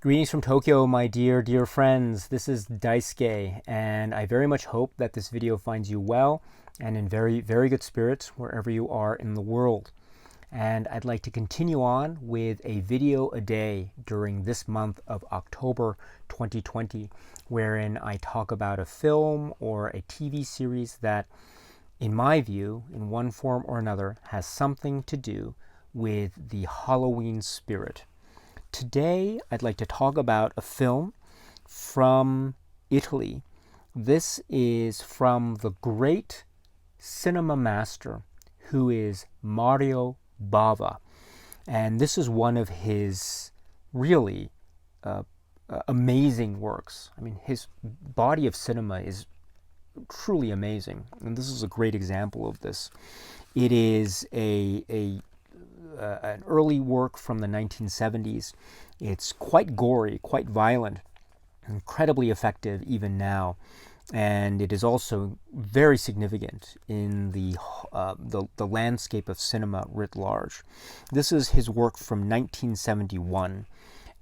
Greetings from Tokyo, my dear friends. This is Daisuke, and I very much hope that this video finds you well and in very good spirits wherever you are in the world. And I'd like to continue on with a video a day during this month of October 2020, wherein I talk about a film or a TV series that, in my view, in one form or another, has something to do with the Halloween spirit. Today, I'd like to talk about a film from Italy. This is from the great cinema master who is Mario Bava. And this is one of his really amazing works. I mean, his body of cinema is truly amazing. And this is a great example of this. It is an early work from the 1970s. It's quite gory, quite violent, incredibly effective even now, and it is also very significant in the landscape of cinema writ large. This is his work from 1971,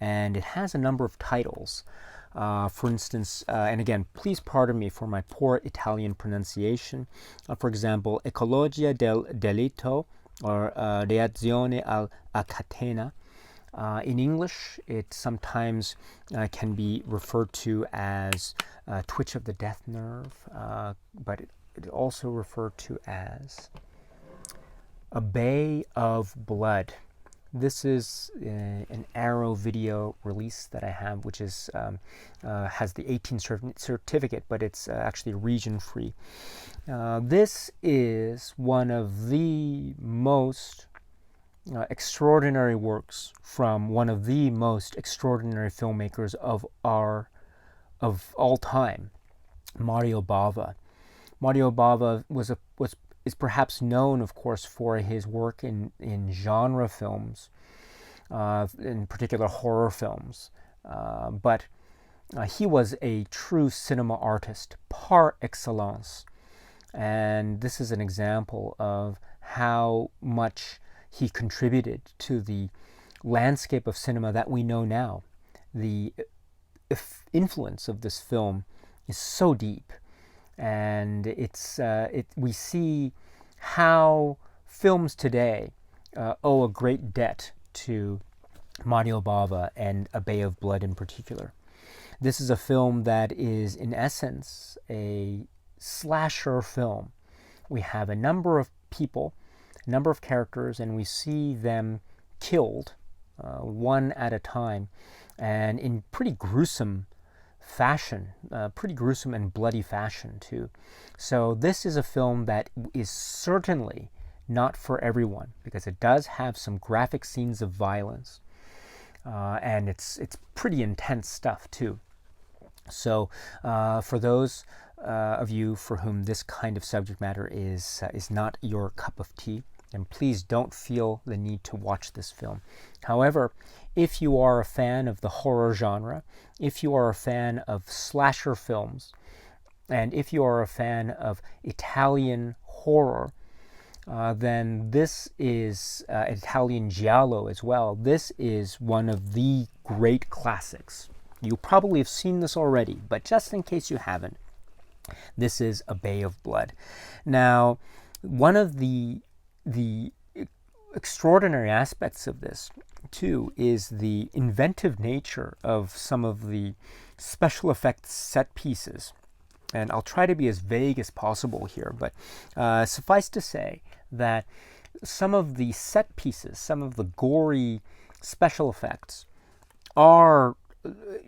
and it has a number of titles. For instance, and again, please pardon me for my poor Italian pronunciation. For example, Ecologia del Delitto, or reazione a catena. In English, it sometimes can be referred to as twitch of the death nerve, but it also referred to as a bay of blood. This is an Arrow video release that I have, which is has the 18 certificate, but it's actually region-free. This is one of the most extraordinary works from one of the most extraordinary filmmakers of all time, Mario Bava. Mario Bava is perhaps known, of course, for his work in genre films, in particular horror films. But he was a true cinema artist par excellence. And this is an example of how much he contributed to the landscape of cinema that we know now. The influence of this film is so deep. And we see how films today owe a great debt to Mario Bava and A Bay of Blood in particular. This is a film that is, in essence, a slasher film. We have a number of people, a number of characters, and we see them killed one at a time, and in pretty gruesome fashion, pretty gruesome and bloody fashion too. So this is a film that is certainly not for everyone, because it does have some graphic scenes of violence, and it's pretty intense stuff too. So for those of you for whom this kind of subject matter is not your cup of tea, and please don't feel the need to watch this film. However, if you are a fan of the horror genre, if you are a fan of slasher films, and if you are a fan of Italian horror, then this is Italian giallo as well. This is one of the great classics. You probably have seen this already, but just in case you haven't, this is A Bay of Blood. Now, one of the extraordinary aspects of this, too, is the inventive nature of some of the special effects set pieces. And I'll try to be as vague as possible here, but suffice to say that some of the set pieces, some of the gory special effects are,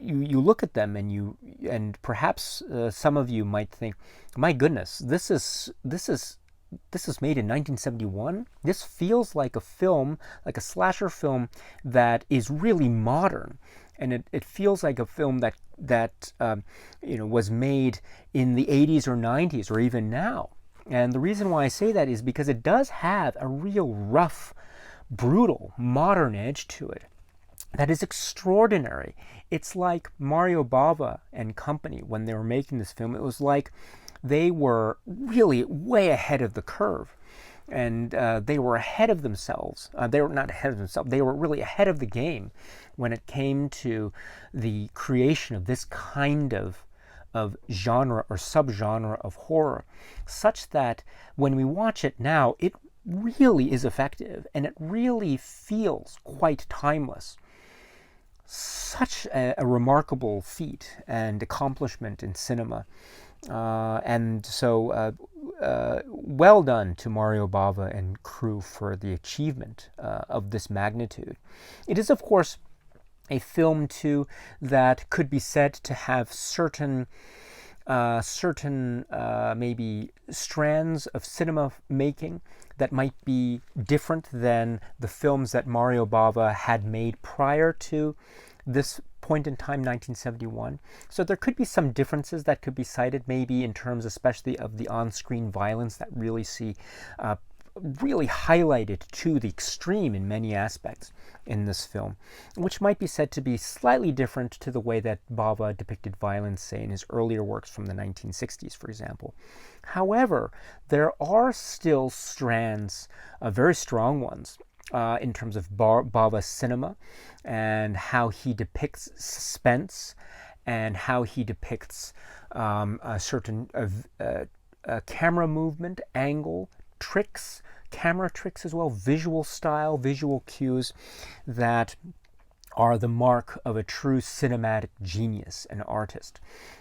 you look at them and perhaps some of you might think, my goodness, this is made in 1971. This feels like a film, like a slasher film that is really modern, and it feels like a film that was made in the 80s or 90s or even now. And the reason why I say that is because it does have a real rough, brutal, modern edge to it that is extraordinary. It's like Mario Bava and company, when they were making this film, it was like they were really way ahead of the curve. And they were ahead of themselves. They were not ahead of themselves. They were really ahead of the game when it came to the creation of this kind of genre or subgenre of horror, such that when we watch it now, it really is effective and it really feels quite timeless. Such a remarkable feat and accomplishment in cinema. And so well done to Mario Bava and crew for the achievement of this magnitude. It is, of course, a film too that could be said to have certain maybe strands of cinema making that might be different than the films that Mario Bava had made prior to this point in time, 1971. So there could be some differences that could be cited, maybe in terms especially of the on-screen violence that really highlighted to the extreme in many aspects in this film, which might be said to be slightly different to the way that Bava depicted violence, say, in his earlier works from the 1960s, for example. However, there are still strands, very strong ones, in terms of Bava's cinema and how he depicts suspense and how he depicts a certain camera movement, angle, tricks, camera tricks as well, visual style, visual cues that are the mark of a true cinematic genius and artist.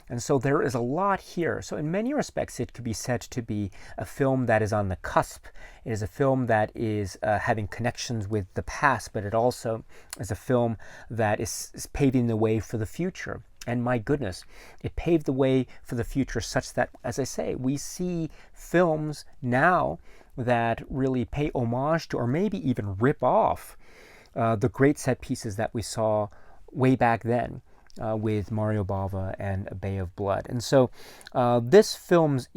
And so there is a lot here. So in many respects, it could be said to be a film that is on the cusp. It is a film that is having connections with the past, but it also is a film that is paving the way for the future. And my goodness, it paved the way for the future such that, as I say, we see films now that really pay homage to, or maybe even rip off, the great set pieces that we saw way back then with Mario Bava and A Bay of Blood. And so this film's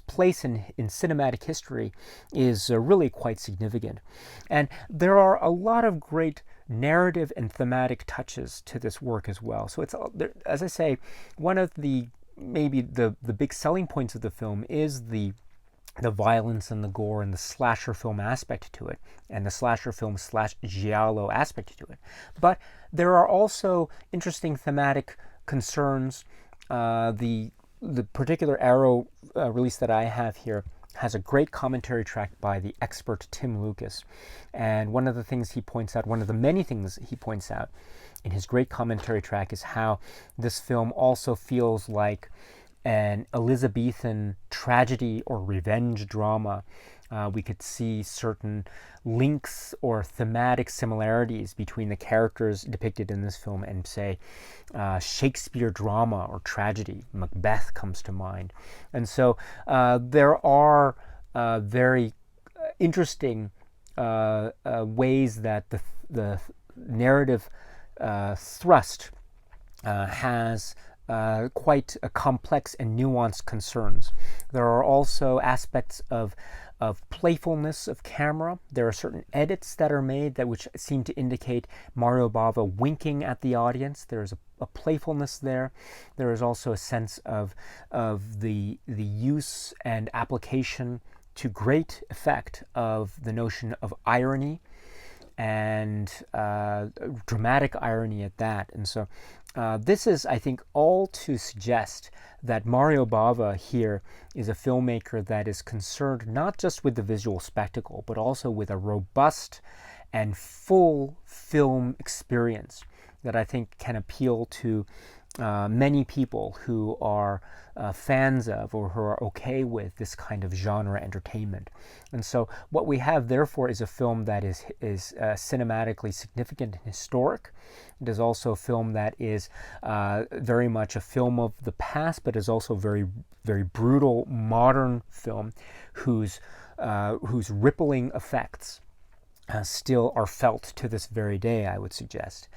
place in cinematic history is really quite significant. And there are a lot of great narrative and thematic touches to this work as well. So it's, as I say, one of the maybe the big selling points of the film is the violence and the gore and the slasher film aspect to it, and the slasher film / giallo aspect to it. But there are also interesting thematic concerns. The particular Arrow release that I have here has a great commentary track by the expert Tim Lucas. And one of the things he points out, one of the many things he points out in his great commentary track, is how this film also feels like an Elizabethan tragedy or revenge drama. We could see certain links or thematic similarities between the characters depicted in this film and, say, Shakespeare drama or tragedy. Macbeth comes to mind. And so there are very interesting ways that the narrative thrust has quite a complex and nuanced concerns. There are also aspects of playfulness of camera. There are certain edits that are made that which seem to indicate Mario Bava winking at the audience. There is a playfulness there. There is also a sense of the use and application to great effect of the notion of irony, and dramatic irony at that. And so this is, I think, all to suggest that Mario Bava here is a filmmaker that is concerned not just with the visual spectacle, but also with a robust and full film experience that I think can appeal to many people who are fans of or who are okay with this kind of genre entertainment. And so what we have, therefore, is a film that is cinematically significant and historic. It is also a film that is very much a film of the past, but is also very, very brutal modern film whose rippling effects still are felt to this very day, I would suggest.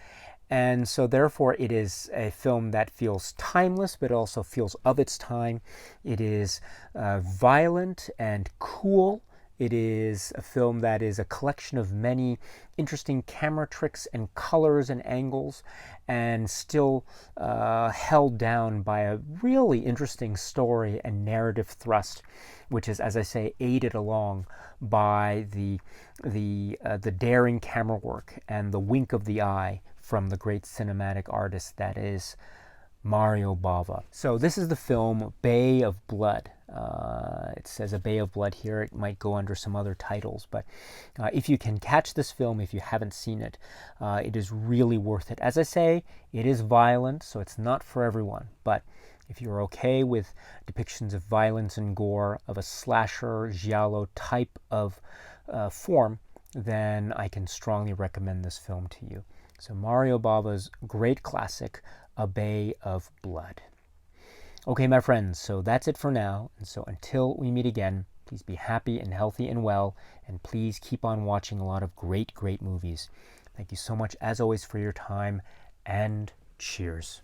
And so therefore it is a film that feels timeless, but also feels of its time. It is violent and cool It is a film that is a collection of many interesting camera tricks and colors and angles, and still held down by a really interesting story and narrative thrust, which is, as I say, aided along by the daring camera work and the wink of the eye from the great cinematic artist that is Mario Bava. So this is the film Bay of Blood. It says A Bay of Blood here. It might go under some other titles, but if you can catch this film, if you haven't seen it, it is really worth it. As I say, it is violent, so it's not for everyone, but if you're okay with depictions of violence and gore of a slasher, giallo type of form, then I can strongly recommend this film to you. So Mario Bava's great classic, A Bay of Blood. Okay, my friends, so that's it for now. And so until we meet again, please be happy and healthy and well, and please keep on watching a lot of great, great movies. Thank you so much, as always, for your time, and cheers.